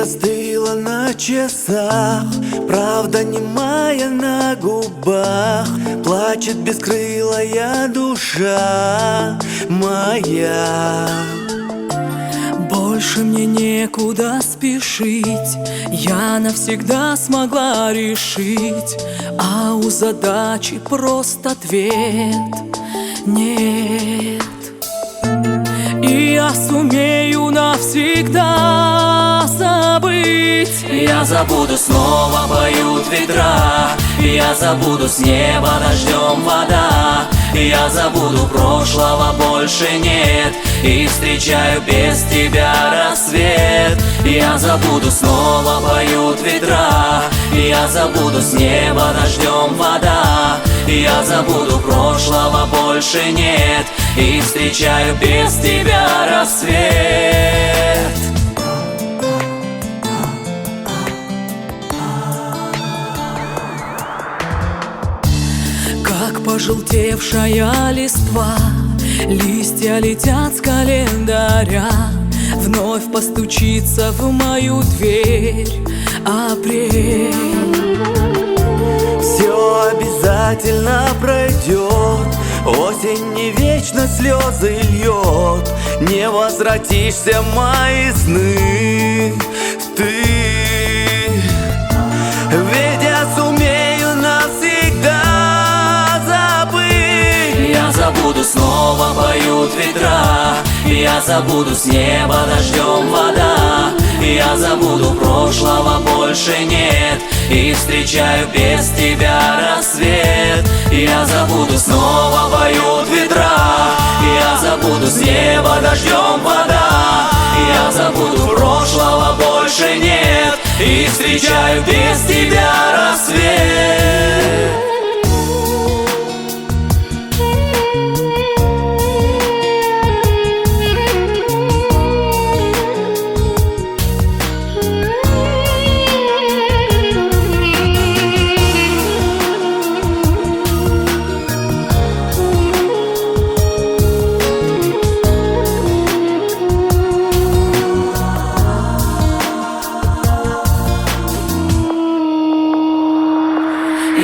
застыла на часах, правда немая на губах. Плачет бескрылая душа моя. Больше мне некуда спешить, я навсегда смогла решить, а у задачи просто ответ нет. И я сумею навсегда забыть. Я забуду, снова поют ветра. Я забуду, с неба дождем вода. Я забуду, прошлого больше нет, и встречаю без тебя рассвет. Я забуду, снова поют ветра. Я забуду, с неба дождем вода. Я забуду, прошлого больше нет, и встречаю без тебя рассвет. Как пожелтевшая листва, листья летят с календаря. Вновь постучится в мою дверь апрель. Все обязательно пройдет, осень не вечно слезы льет. Не возвратишься в мои сны ты. Ведь я сумею навсегда забыть. Я забуду, снова поют ветра. Я забуду, с неба дождем вода. Я забуду, прошлого больше нет, и встречаю без тебя рассвет. Я забуду, снова поют ветра. Я забуду, с неба дождем вода. Я забуду, прошлого больше нет, и встречаю без тебя рассвет.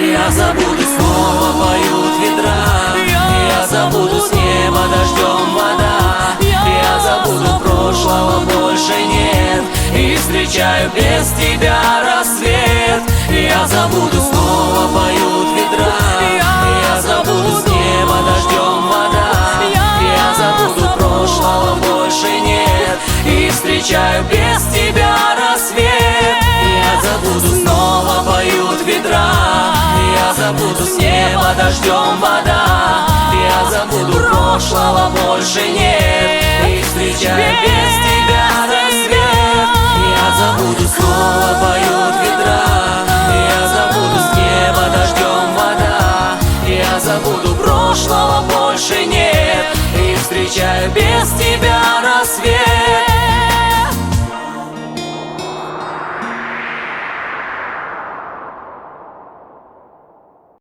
Я забуду, снова поют ветра. Я забуду, с неба дождем вода. Я забуду, прошлого больше нет, и встречаю без тебя рассвет. Я забуду, снова поют ветра. Я забуду, с неба дождем вода. Я забуду, прошлого больше нет, и встречаю без тебя рассвет. Я забуду, снова поют ветра. Я забуду, с неба дождем вода. Я забуду, прошлого больше нет, и встречаю без тебя рассвет. Я забуду, снова поют ветра. Я забуду, с неба дождем вода. Я забуду, прошлого больше нет.